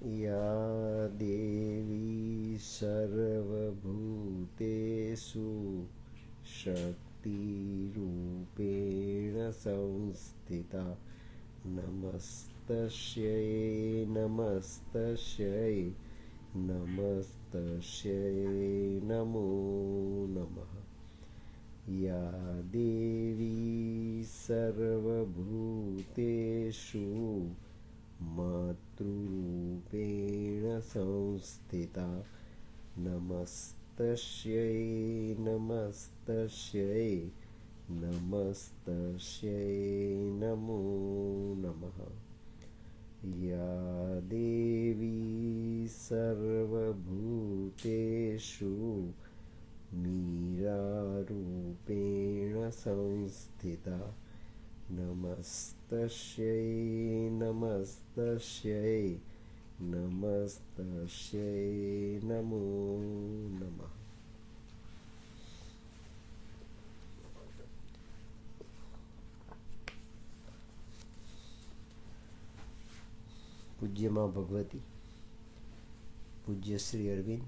या देवी सर्वभूतेषु शक्तिरूपेण संस्थिता नमस्तस्यै नमस्तस्यै नमस्तस्यै नमो नमः। या देवी सर्वभूतेषु मातृरूपेण संस्थिता नमस्तस्यै नमस्तस्यै नमस्तस्यै नमो नमः। या देवी सर्वभूतेषु मीरारूपेण संस्थिता नमस्तस्यै नमस्तस्यै नमस्तस्यै नमो नमः। पूज्य माँ भगवती, पूज्य Shri Arvind,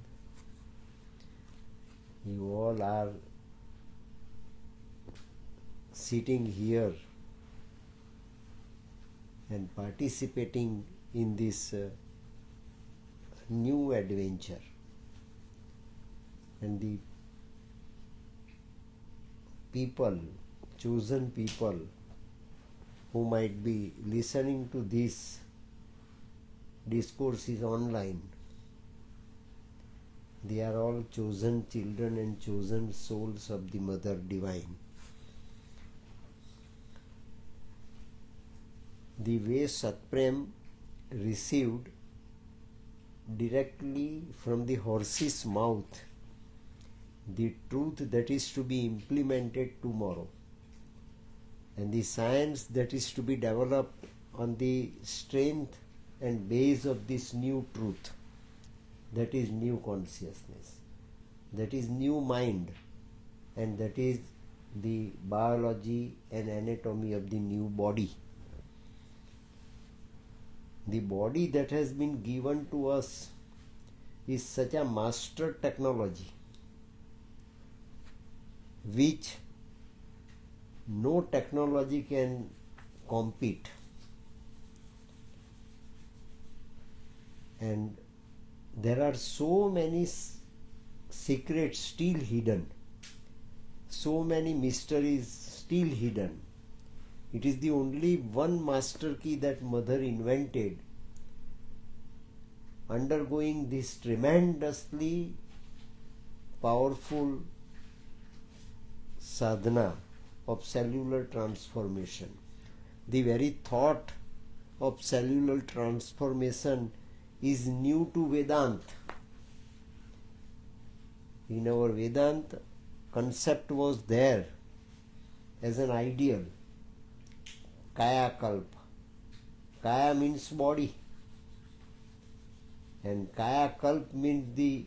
you all are sitting here and participating in this new adventure, and the people, chosen people who might be listening to this discourse is online. They are all chosen children and chosen souls of the Mother Divine. The way Satprem received directly from the horse's mouth the truth that is to be implemented tomorrow, and the science that is to be developed on the strength and base of this new truth, that is new consciousness, that is new mind, and that is the biology and anatomy of the new body. The body that has been given to us is such a master technology which no technology can compete, and there are so many secrets still hidden, so many mysteries still hidden. It is the only one master key that Mother invented, undergoing this tremendously powerful sadhana of cellular transformation. The very thought of cellular transformation is new to Vedanta. In our Vedanta, concept was there as an ideal. Kaya Kalpa. Kaya means body, and Kaya Kalpa means the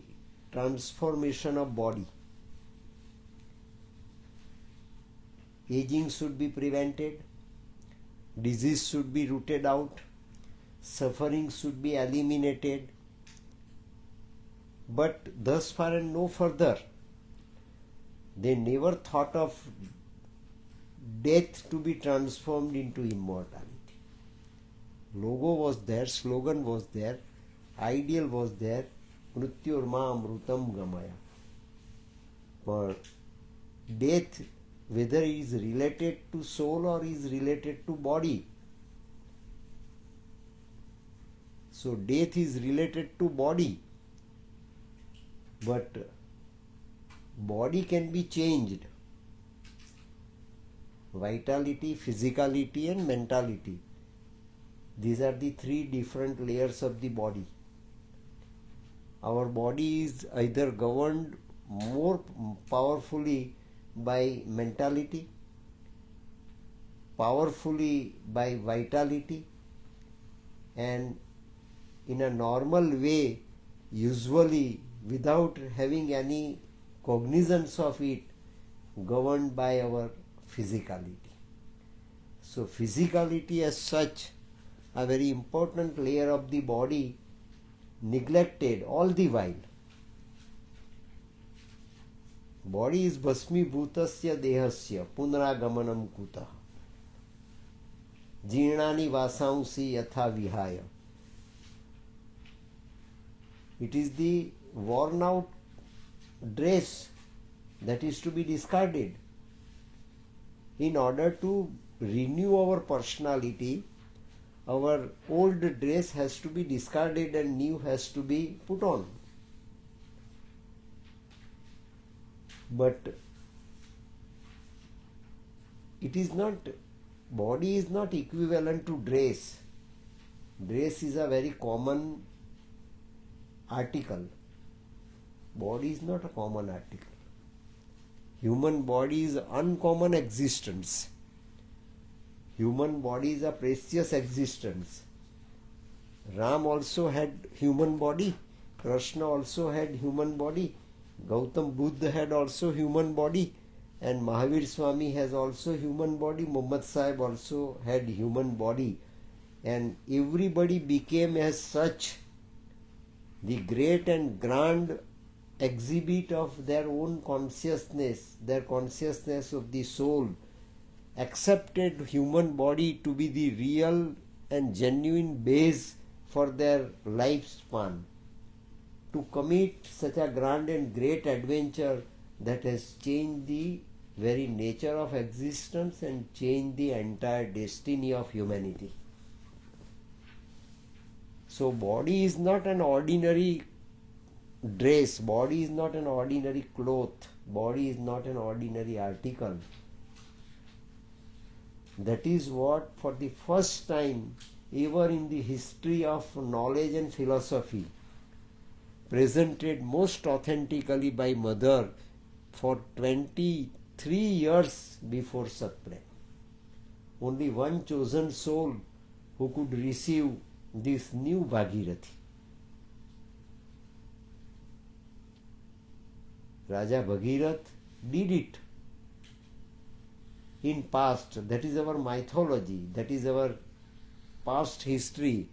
transformation of body. Aging should be prevented, disease should be rooted out, suffering should be eliminated, but thus far and no further. They never thought of death to be transformed into immortality. Logo was there, slogan was there, ideal was there, Mrityorma Amrutam Gamaya. But death, whether it is related to soul or is related to body, so death is related to body, but body can be changed. Vitality, physicality and mentality. These are the three different layers of the body. Our body is either governed more powerfully by mentality, powerfully by vitality, and in a normal way, usually without having any cognizance of it, governed by our physicality. So physicality as such, a very important layer of the body, neglected all the while. Body is bhasmibhutasya dehasya punaragamanam kutah जीर्णानि वासांसि यथा विहाय. It is the worn out dress that is to be discarded. In order to renew our personality, our old dress has to be discarded and new has to be put on. But it is not, body is not equivalent to dress. Dress is a very common article. Body is not a common article. Human body is uncommon existence. Human body is a precious existence. Ram also had human body. Krishna also had human body. Gautam Buddha had also human body. And Mahavir Swami has also human body. Muhammad Sahib also had human body. And everybody became as such the great and grand exhibit of their own consciousness, their consciousness of the soul, accepted human body to be the real and genuine base for their lifespan, to commit such a grand and great adventure that has changed the very nature of existence and changed the entire destiny of humanity. So body is not an ordinary dress, body is not an ordinary cloth, body is not an ordinary article. That is what, for the first time ever in the history of knowledge and philosophy, presented most authentically by Mother for 23 years before Satprem. Only one chosen soul who could receive this new Bhagirathi. Raja Bhagirath did it in past. That is our mythology, that is our past history.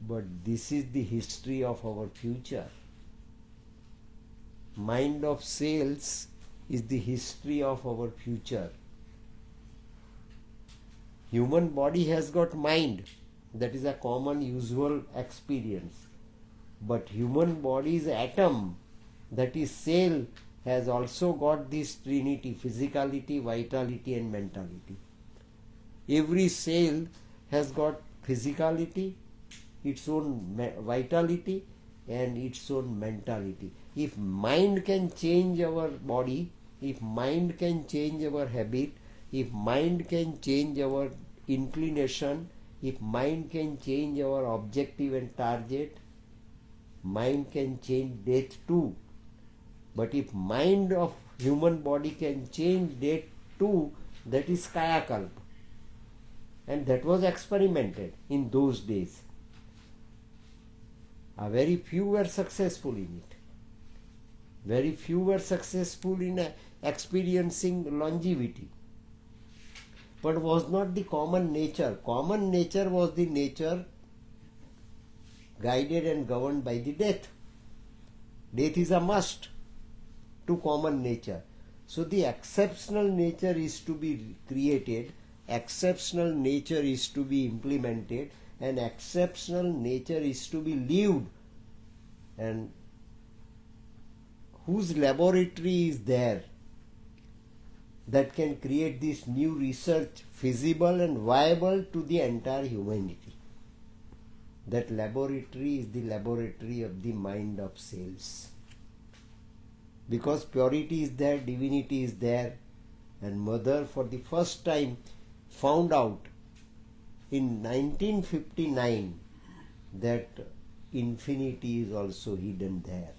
But this is the history of our future. Mind of sales is the history of our future. Human body has got mind. That is a common usual experience. But human body's atom, that is cell, has also got this trinity: physicality, vitality and mentality. Every cell has got physicality, its own vitality and its own mentality. If mind can change our body, if mind can change our habit, if mind can change our inclination, if mind can change our objective and target, mind can change death too. But if mind of human body can change death too, that is kayakalpa. And that was experimented in those days. A very few were successful in it. Very few were successful in experiencing longevity. But was not the common nature. Common nature was the nature guided and governed by the death. Death is a must to common nature. So the exceptional nature is to be created, exceptional nature is to be implemented, and exceptional nature is to be lived. And whose laboratory is there that can create this new research feasible and viable to the entire humanity? That laboratory is the laboratory of the mind of cells. Because purity is there, divinity is there, and Mother for the first time found out in 1959 that infinity is also hidden there.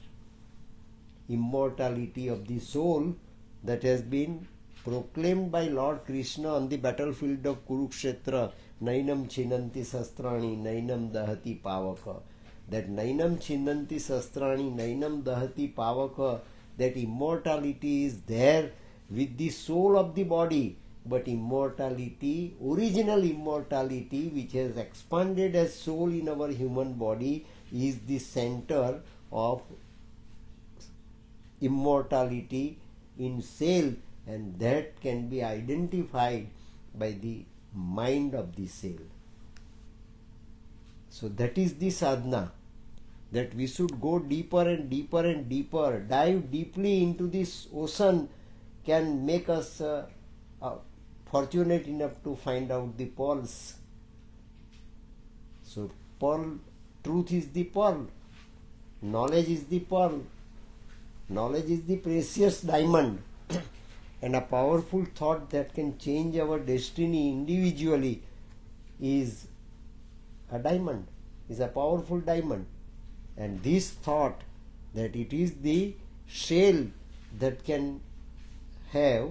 Immortality of the soul that has been proclaimed by Lord Krishna on the battlefield of Kurukshetra, Nainam Chinanti Sastrani, Nainam Dahati Pavaka. That Nainam Chinanti Sastrani, Nainam Dahati Pavaka, that immortality is there with the soul of the body, but immortality, original immortality, which has expanded as soul in our human body, is the center of immortality in cell, and that can be identified by the mind of the cell. So that is the sadhana, that we should go deeper and deeper and deeper, dive deeply into this ocean, can make us fortunate enough to find out the pearls. So pearl, truth is the pearl, knowledge is the pearl, knowledge is the precious diamond, and a powerful thought that can change our destiny individually is a diamond, is a powerful diamond. And this thought, that it is the shell that can have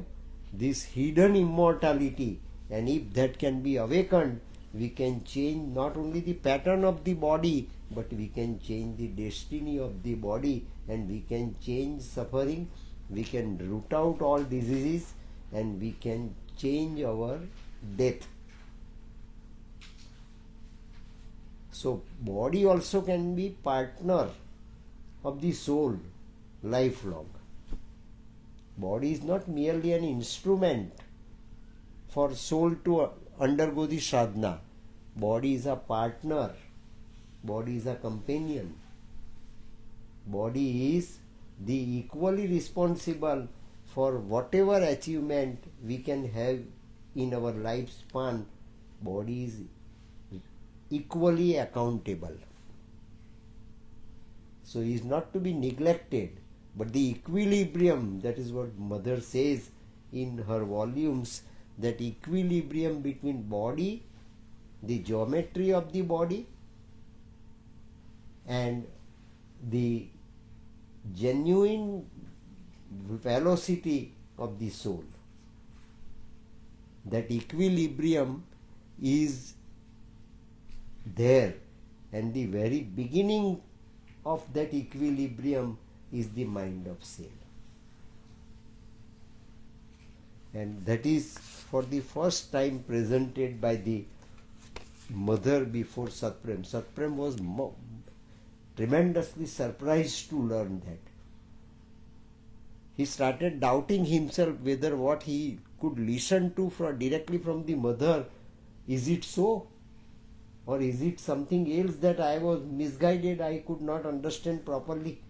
this hidden immortality, and if that can be awakened, we can change not only the pattern of the body, but we can change the destiny of the body, and we can change suffering, we can root out all diseases, and we can change our death. So body also can be partner of the soul lifelong. Body is not merely an instrument for soul to undergo the sadhana. Body is a partner. Body is a companion. Body is the equally responsible for whatever achievement we can have in our lifespan. Body is equally accountable. So he is not to be neglected, but the equilibrium, that is what Mother says in her volumes, that equilibrium between body, the geometry of the body, and the genuine velocity of the soul. That equilibrium is there, and the very beginning of that equilibrium is the mind of self. And that is for the first time presented by the Mother before Satprem. Satprem was tremendously surprised to learn that. He started doubting himself whether what he could listen to directly from the Mother, is it so? Or is it something else that I was misguided, I could not understand properly?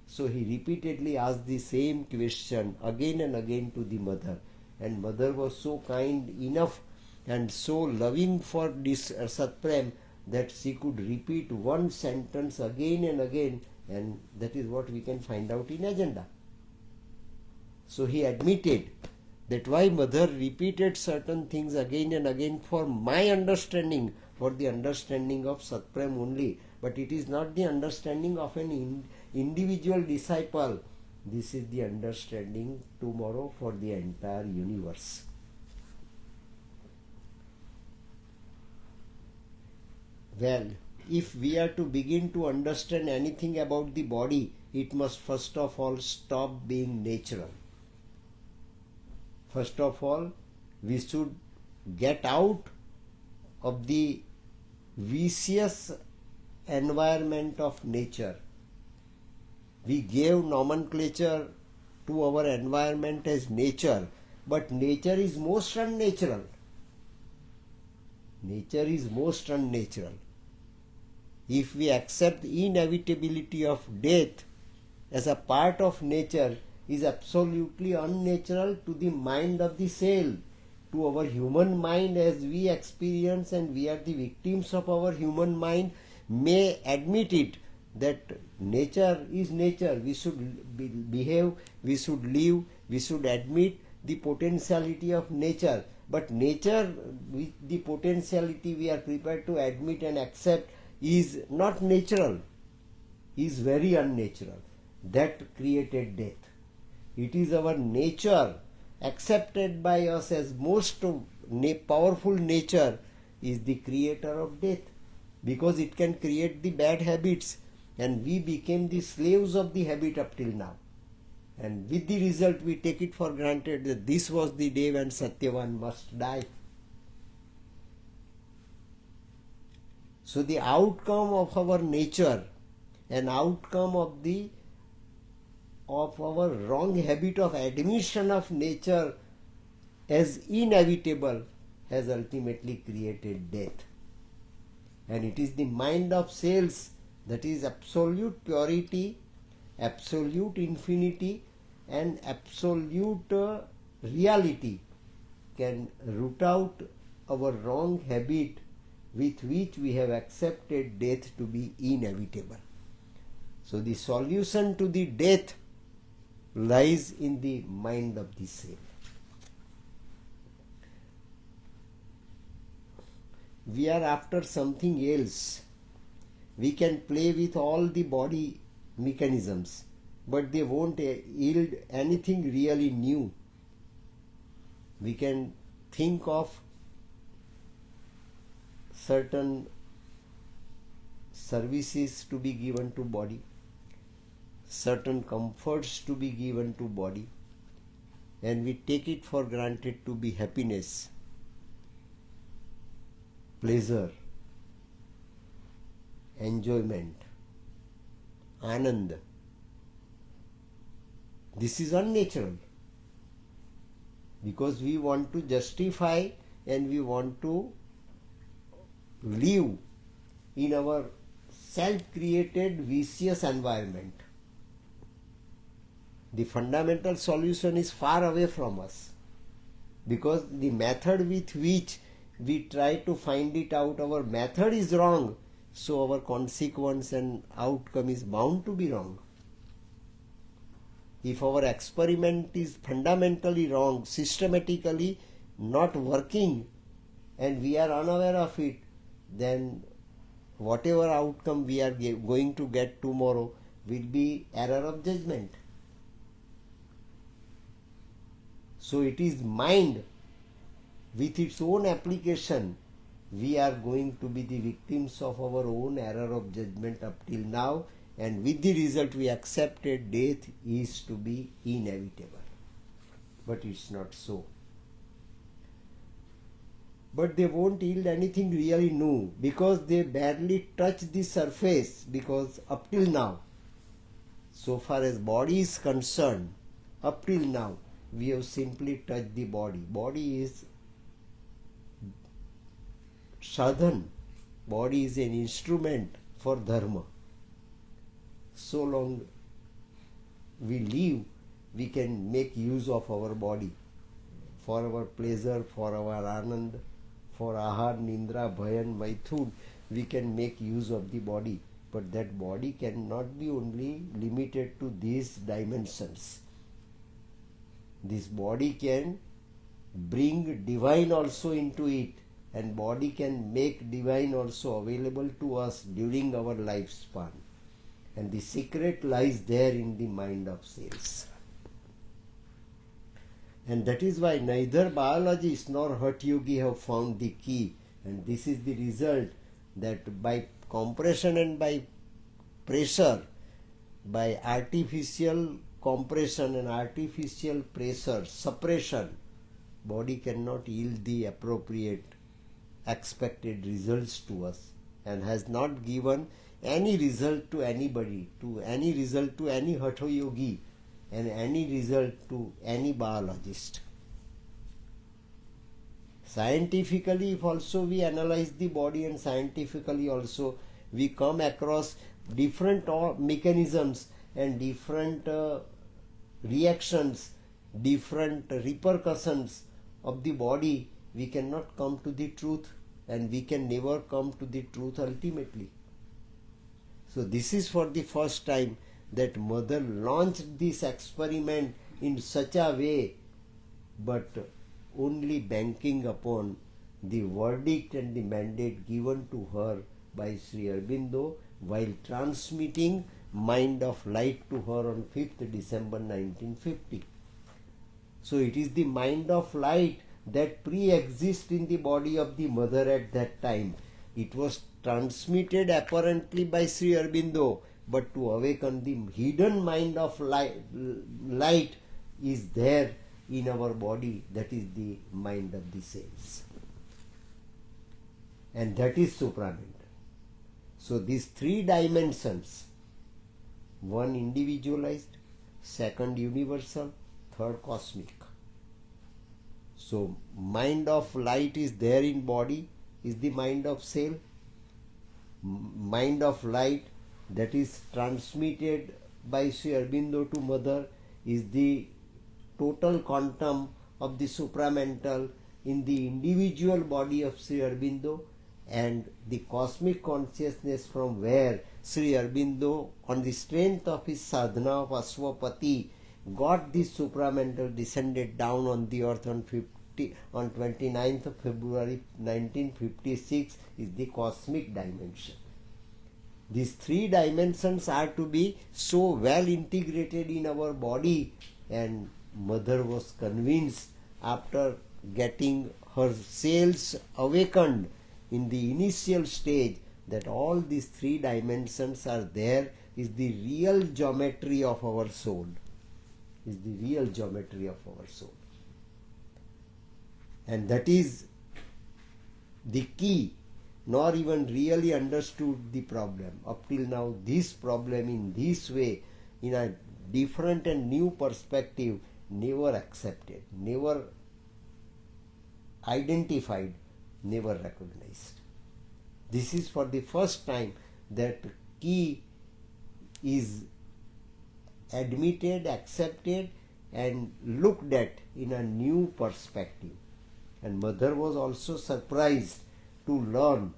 So he repeatedly asked the same question again and again to the Mother. And Mother was so kind enough and so loving for this Satprem that she could repeat one sentence again and again, and that is what we can find out in agenda. So he admitted that why Mother repeated certain things again and again for my understanding, for the understanding of Satprem only, but it is not the understanding of an individual disciple. This is the understanding tomorrow for the entire universe. Well, if we are to begin to understand anything about the body, it must first of all stop being natural. First of all, we should get out of the vicious environment of nature. We gave nomenclature to our environment as nature, but nature is most unnatural. Nature is most unnatural. If we accept the inevitability of death as a part of nature, is absolutely unnatural to the mind of the cell, to our human mind as we experience, and we are the victims of our human mind, may admit it, that nature is nature. We should behave, we should live, we should admit the potentiality of nature. But nature, with the potentiality we are prepared to admit and accept, is not natural, is very unnatural. That created death. It is our nature, accepted by us as most powerful nature, is the creator of death, because it can create the bad habits, and we became the slaves of the habit up till now. And with the result, we take it for granted that this was the day when Satyavan must die. So the outcome of our nature, an outcome of our wrong habit of admission of nature as inevitable, has ultimately created death. And it is the mind of cells that is absolute purity, absolute infinity, and absolute reality can root out our wrong habit with which we have accepted death to be inevitable. So the solution to the death lies in the mind of the cell. We are after something else. We can play with all the body mechanisms, but they won't yield anything really new. We can think of certain services to be given to body, certain comforts to be given to body, and we take it for granted to be happiness, pleasure, enjoyment, anand. This is unnatural, because we want to justify and we want to live in our self-created vicious environment. The fundamental solution is far away from us, because the method with which we try to find it out, our method is wrong, so our consequence and outcome is bound to be wrong. If our experiment is fundamentally wrong, systematically not working, and we are unaware of it, then whatever outcome we are going to get tomorrow will be error of judgment. So it is mind with its own application. We are going to be the victims of our own error of judgment up till now, and with the result we accepted death is to be inevitable. But it's not so. But they won't yield anything really new, because they barely touch the surface, because up till now, so far as body is concerned, up till now, we have simply touched the body. Body is sadhan. Body is an instrument for dharma. So long we live, we can make use of our body for our pleasure, for our anand, for ahar, nindra, bhayan, maithun. We can make use of the body, but that body cannot be only limited to these dimensions. This body can bring divine also into it, and body can make divine also available to us during our lifespan. And the secret lies there in the mind of cells. And that is why neither biologists nor Hatha Yogi have found the key. And this is the result, that by compression and by pressure, by artificial compression and artificial pressure, suppression, body cannot yield the appropriate expected results to us, and has not given any result to anybody, to any result to any Hatha Yogi, and any result to any biologist. Scientifically, if also we analyze the body, and scientifically also we come across different mechanisms and different reactions, different repercussions of the body, we cannot come to the truth, and we can never come to the truth ultimately. So this is for the first time that mother launched this experiment in such a way, but only banking upon the verdict and the mandate given to her by Sri Aurobindo while transmitting Mind of Light to her on 5th December 1950. So it is the Mind of Light that pre-exists in the body of the mother at that time. It was transmitted apparently by Sri Aurobindo, but to awaken the hidden mind of light is there in our body, that is the mind of the cells. And that is supramental. So these three dimensions, one individualized, second universal, third cosmic. So mind of light is there in body, is the mind of cell. Mind of light that is transmitted by Sri Aurobindo to mother is the total quantum of the supramental in the individual body of Sri Aurobindo, and the cosmic consciousness from where Sri Aurobindo, on the strength of his sadhana of Ashwapati, got this supramental descended down on the earth on 29th of February 1956, is the cosmic dimension. These three dimensions are to be so well integrated in our body, and mother was convinced, after getting her cells awakened in the initial stage, that all these three dimensions are there, is the real geometry of our soul. Is the real geometry of our soul. And that is the key. Nor even really understood the problem. Up till now, this problem in this way, in a different and new perspective, never accepted, never identified, never recognized. This is for the first time that key is admitted, accepted, and looked at in a new perspective. And mother was also surprised to learn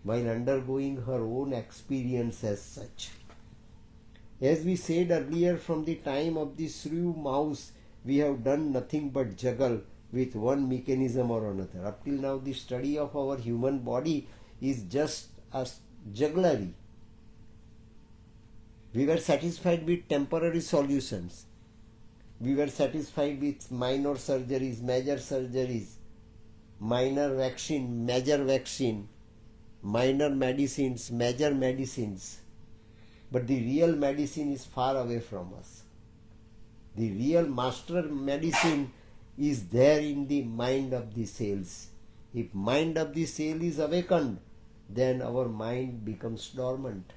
while undergoing her own experience as such. As we said earlier, from the time of the shrew mouse, we have done nothing but juggle with one mechanism or another. Up till now, the study of our human body is just a jugglery. We were satisfied with temporary solutions. We were satisfied with minor surgeries, major surgeries, minor vaccine, major vaccine, minor medicines, major medicines. But the real medicine is far away from us. The real master medicine is there in the mind of the cells. If mind of the cell is awakened, then our mind becomes dormant.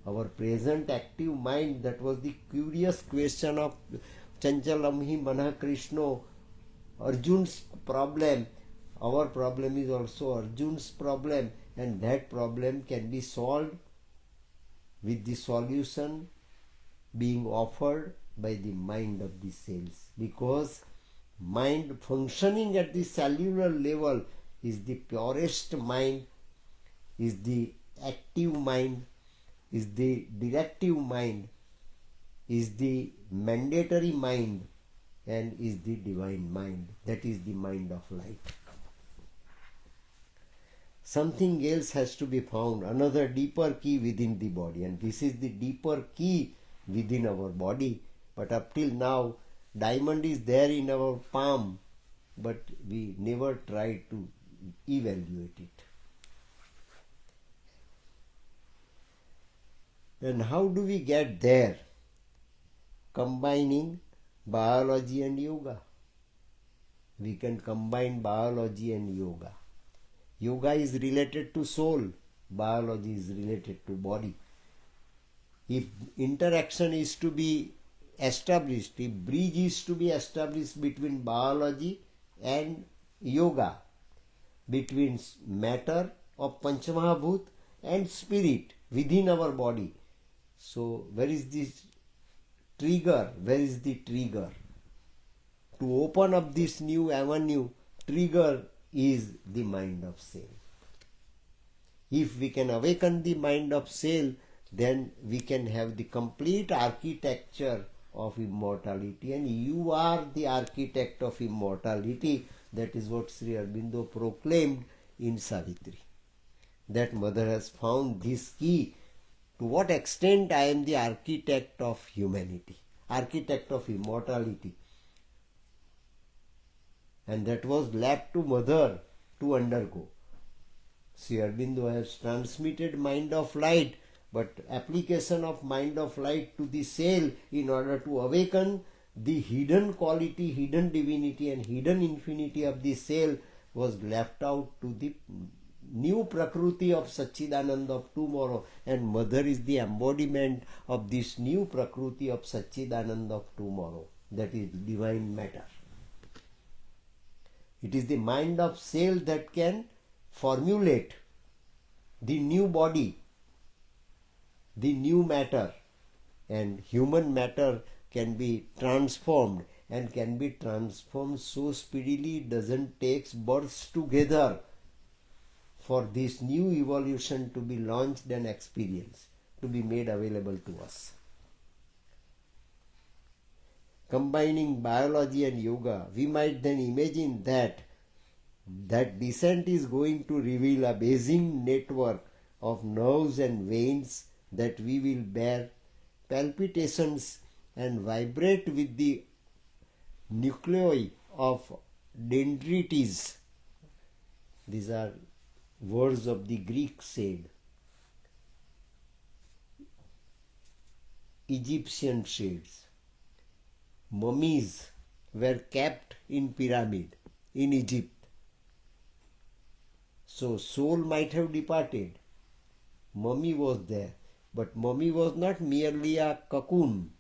Our present active mind, that was the curious question of Chanchalamhi Manah Krishna, Arjun's problem. Our problem is also Arjun's problem, and that problem can be solved with the solution being offered by the mind of the cells, because mind functioning at the cellular level is the purest mind, is the active mind, is the directive mind, is the mandatory mind, and is the divine mind. That is the mind of light. Something else has to be found, another deeper key within the body, and this is the deeper key within our body. But up till now, diamond is there in our palm, but we never try to evaluate it. And how do we get there? Combining biology and yoga. We can combine biology and yoga. Yoga is related to soul, biology is related to body. If interaction is to be established, if bridge is to be established between biology and yoga, between matter of Panchamahabhut and spirit within our body, so where is this trigger? Where is the trigger? To open up this new avenue, trigger is the mind of cell. If we can awaken the mind of cell, then we can have the complete architecture of immortality, and you are the architect of immortality. That is what Sri Aurobindo proclaimed in Savitri. That mother has found this key. To what extent I am the architect of humanity, architect of immortality. And that was left to mother to undergo. Sri Aurobindo has transmitted mind of light, but application of mind of light to the cell in order to awaken the hidden quality, hidden divinity and hidden infinity of the cell was left out to the new Prakriti of Satchidananda of tomorrow, and mother is the embodiment of this new Prakriti of Satchidananda of tomorrow, that is divine matter. It is the mind of cell that can formulate the new body, the new matter, and human matter can be transformed, and can be transformed so speedily it doesn't take births together for this new evolution to be launched and experienced, to be made available to us. Combining biology and yoga, we might then imagine that descent is going to reveal a amazing network of nerves and veins that we will bear palpitations and vibrate with the nuclei of dendrites. These are words of the Greek said. Egyptian shades. Mummies were kept in pyramid in Egypt. So soul might have departed. Mummy was there. But mummy was not merely a cocoon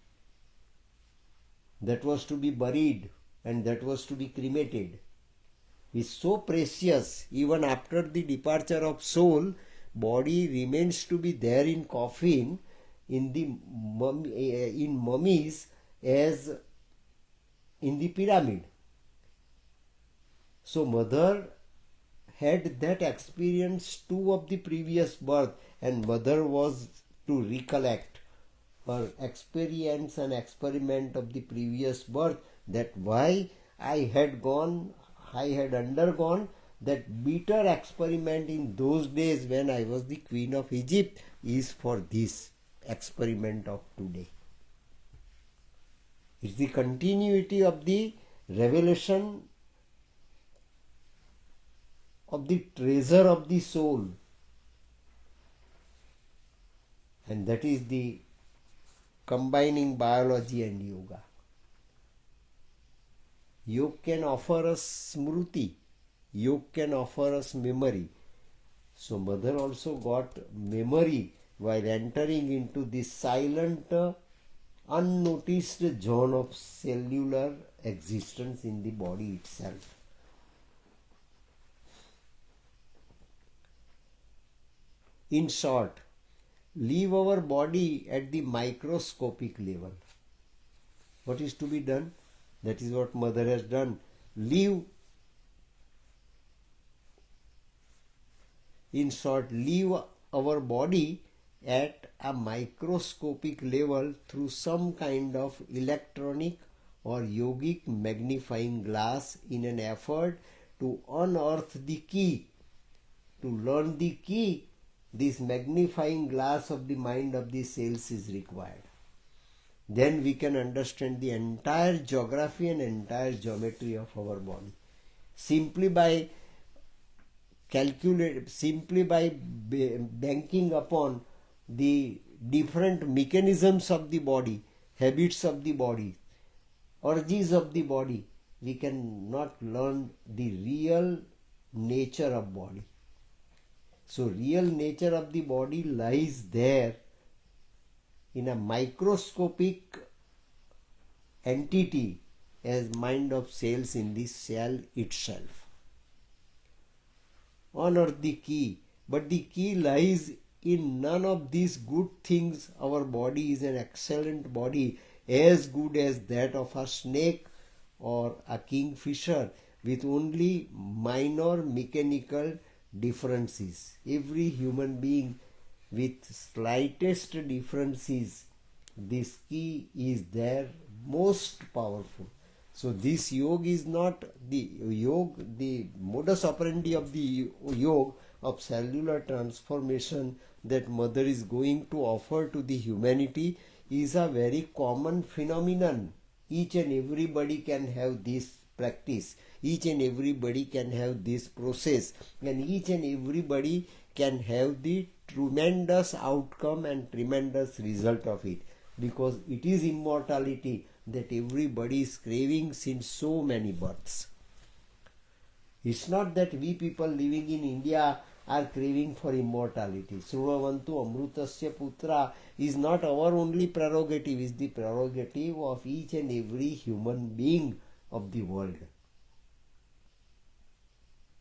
that was to be buried and that was to be cremated. Is so precious, even after the departure of soul, body remains to be there in coffin in the in mummies as in the pyramid. So mother had that experience too of the previous birth, and mother was to recollect her experience and experiment of the previous birth, that why I had undergone that bitter experiment in those days when I was the Queen of Egypt is for this experiment of today. It's the continuity of the revelation of the treasure of the soul, and that is the combining biology and yoga. Yoga can offer us smruti, yoga can offer us memory. So mother also got memory while entering into this silent, unnoticed zone of cellular existence in the body itself. In short, leave our body at the microscopic level. What is to be done? That is what mother has done. Leave our body at a microscopic level through some kind of electronic or yogic magnifying glass in an effort to unearth the key. To learn the key, this magnifying glass of the mind of the cells is required. Then we can understand the entire geography and entire geometry of our body. Simply by banking upon the different mechanisms of the body, habits of the body, urges of the body, we cannot learn the real nature of body. So real nature of the body lies there in a microscopic entity as mind of cells in the cell itself. Unearth the key, but the key lies in none of these good things. Our body is an excellent body, as good as that of a snake or a kingfisher, with only minor mechanical differences. Every human being with slightest differences, this key is there, most powerful. So this yoga is not the yoga, the modus operandi of the yoga of cellular transformation that mother is going to offer to the humanity is a very common phenomenon. Each and everybody can have this practice. Each and everybody can have this process, and each and everybody can have the tremendous outcome and tremendous result of it, because it is immortality that everybody is craving since so many births. It's not that we people living in India are craving for immortality. Sruvavantu Amrutasya Putra is not our only prerogative, is the prerogative of each and every human being of the world.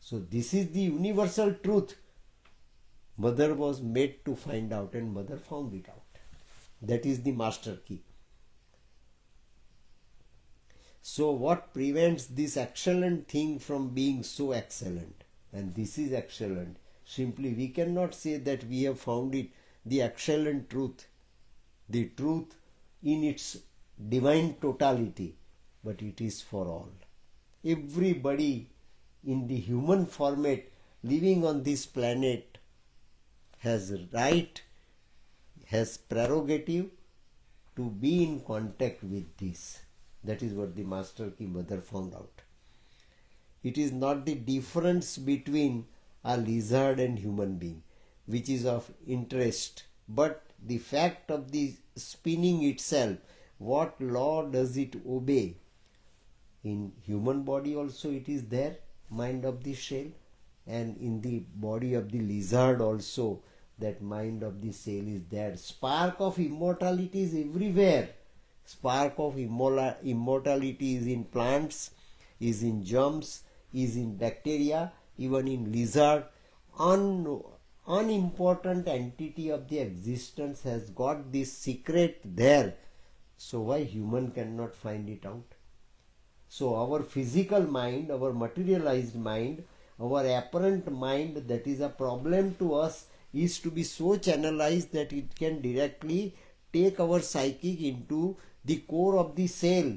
So this is the universal truth. Mother was made to find out, and mother found it out. That is the master key. So what prevents this excellent thing from being so excellent? And this is excellent. Simply we cannot say that we have found it, the excellent truth, the truth in its divine totality, but it is for all. Everybody in the human format living on this planet has right, has prerogative to be in contact with this. That is what the master key mother found out. It is not the difference between a lizard and human being which is of interest, but the fact of the spinning itself. What law does it obey? In human body also it is there, mind of the shell, and in the body of the lizard also that mind of the cell is there. Spark of immortality is everywhere. Spark of immortality is in plants, is in germs, is in bacteria, even in lizard. Unimportant entity of the existence has got this secret there. So why human cannot find it out? So our physical mind, our materialized mind, our apparent mind that is a problem to us is to be so channelized that it can directly take our psychic into the core of the cell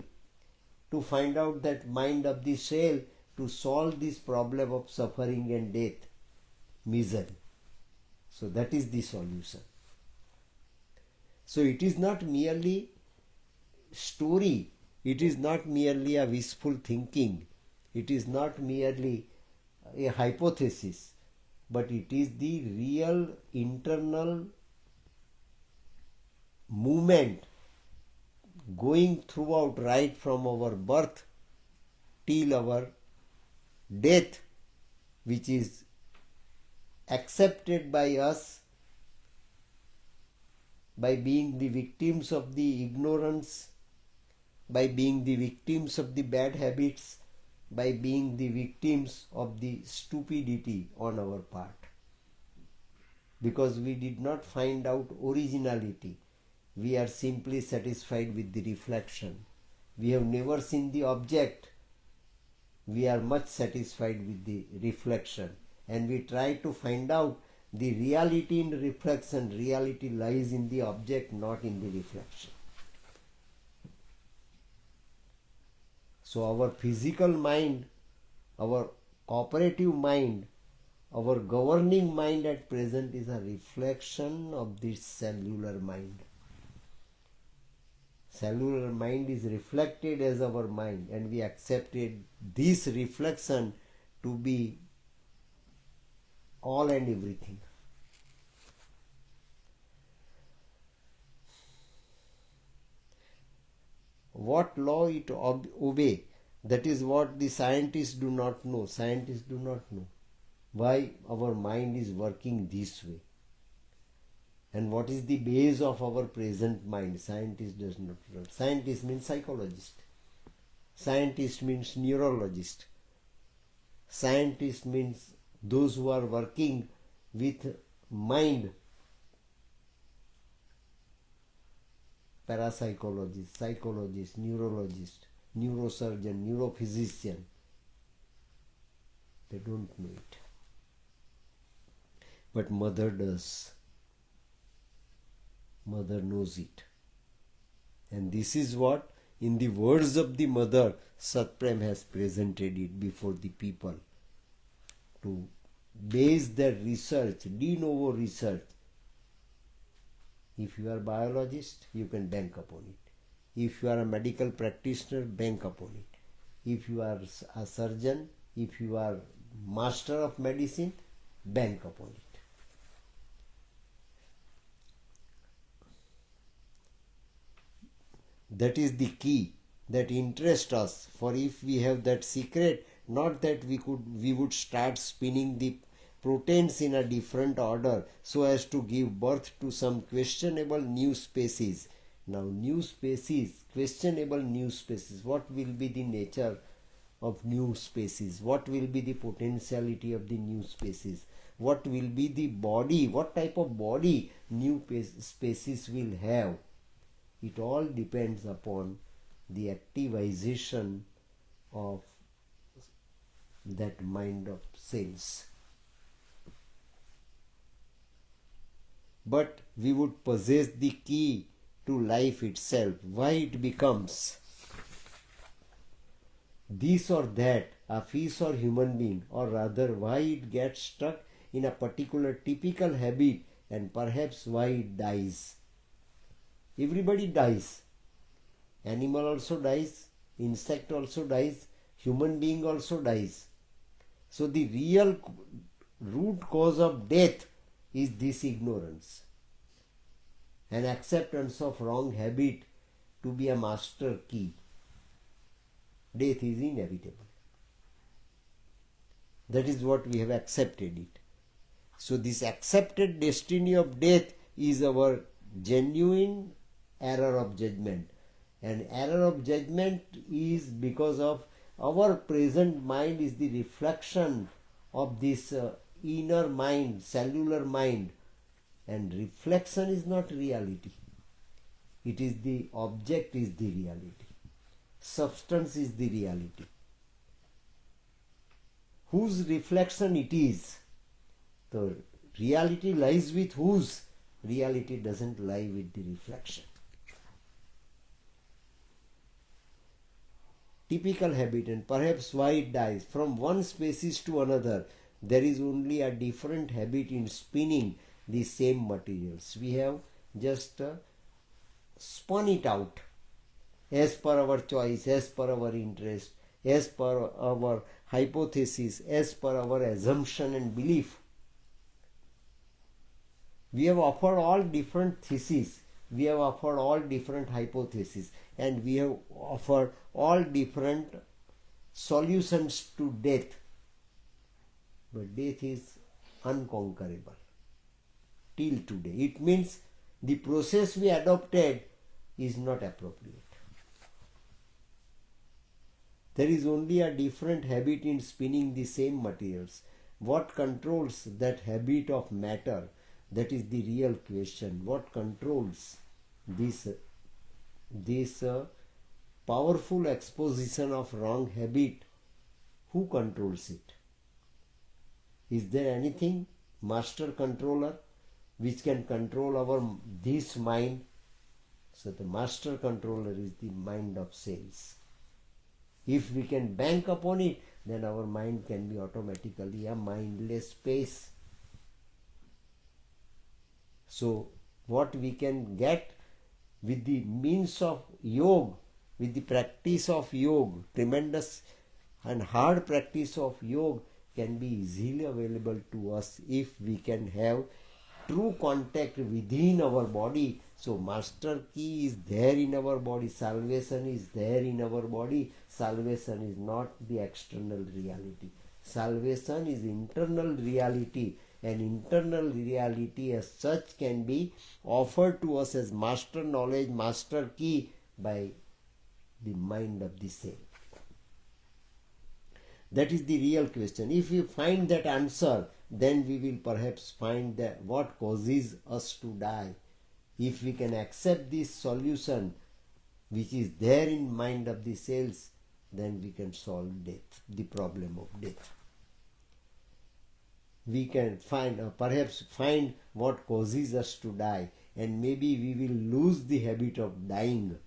to find out that mind of the cell, to solve this problem of suffering and death, misery. So that is the solution. So it is not merely story, it is not merely a wishful thinking, it is not merely a hypothesis, but it is the real internal movement going throughout, right from our birth till our death, which is accepted by us by being the victims of the ignorance, by being the victims of the bad habits, by being the victims of the stupidity on our part. Because we did not find out originality. We are simply satisfied with the reflection. We have never seen the object. We are much satisfied with the reflection. And we try to find out the reality in reflection. Reality lies in the object, not in the reflection. So our physical mind, our cooperative mind, our governing mind at present is a reflection of this cellular mind. Cellular mind is reflected as our mind, and we accepted this reflection to be all and everything. What law it obey? That is what the scientists do not know. Scientists do not know why our mind is working this way. And what is the base of our present mind? Scientist does not know. Scientist means psychologist. Scientist means neurologist. Scientist means those who are working with mind. Parapsychologist, psychologist, neurologist, neurosurgeon, neurophysician. They don't know it. But mother does. Mother knows it. And this is what, in the words of the mother, Satprem has presented it before the people to base their research, de novo research. If you are a biologist, you can bank upon it. If you are a medical practitioner, bank upon it. If you are a surgeon, if you are master of medicine, bank upon it. That is the key that interests us. For if we have that secret, not that we would start spinning the proteins in a different order so as to give birth to some questionable new species. Now, new species, questionable new species, what will be the nature of new species? What will be the potentiality of the new species? What will be the body? What type of body new species will have? It all depends upon the activization of that mind of cells. But we would possess the key to life itself, why it becomes this or that, a fish or human being, or rather why it gets stuck in a particular typical habit, and perhaps why it dies. Everybody dies. Animal also dies, insect also dies, human being also dies. So the real root cause of death is this ignorance, an acceptance of wrong habit to be a master key. Death is inevitable. That is what we have accepted it. So this accepted destiny of death is our genuine error of judgment. And error of judgment is because of our present mind is the reflection of this inner mind, cellular mind. And reflection is not reality. It is the object is the reality. Substance is the reality. Whose reflection it is? The reality lies with whose? Reality doesn't lie with the reflection. Typical habit, and perhaps why it dies. From one species to another, there is only a different habit in spinning the same materials. We have just spun it out as per our choice, as per our interest, as per our hypothesis, as per our assumption and belief. We have offered all different theses, we have offered all different hypotheses, and we have offered all different solutions to death. But death is unconquerable till today. It means the process we adopted is not appropriate. There is only a different habit in spinning the same materials. What controls that habit of matter? That is the real question. What controls this powerful exposition of wrong habit? Who controls it? Is there anything, master controller, which can control this mind? So the master controller is the mind of cells. If we can bank upon it, then our mind can be automatically a mindless space. So what we can get with the means of yoga, with the practice of yoga, tremendous and hard practice of yoga can be easily available to us if we can have true contact within our body. So master key is there in our body, salvation is there in our body. Salvation is not the external reality. Salvation is internal reality, and internal reality as such can be offered to us as master knowledge, master key by the mind of the self. That is the real question. If we find that answer, then we will perhaps find that what causes us to die. If we can accept this solution which is there in mind of the cells, then we can solve death, the problem of death. We can perhaps find what causes us to die, and maybe we will lose the habit of dying.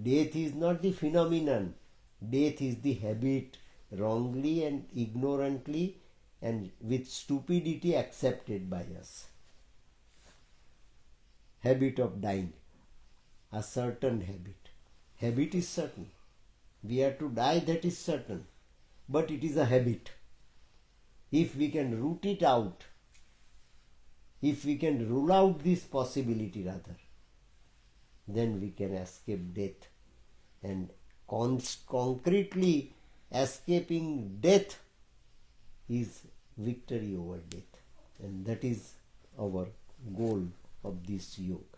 Death is not the phenomenon. Death is the habit wrongly and ignorantly and with stupidity accepted by us. Habit of dying, a certain habit. Habit is certain. We are to die, that is certain. But it is a habit. If we can root it out, if we can rule out this possibility rather, then we can escape death. And concretely escaping death is victory over death. And that is our goal of this yoga.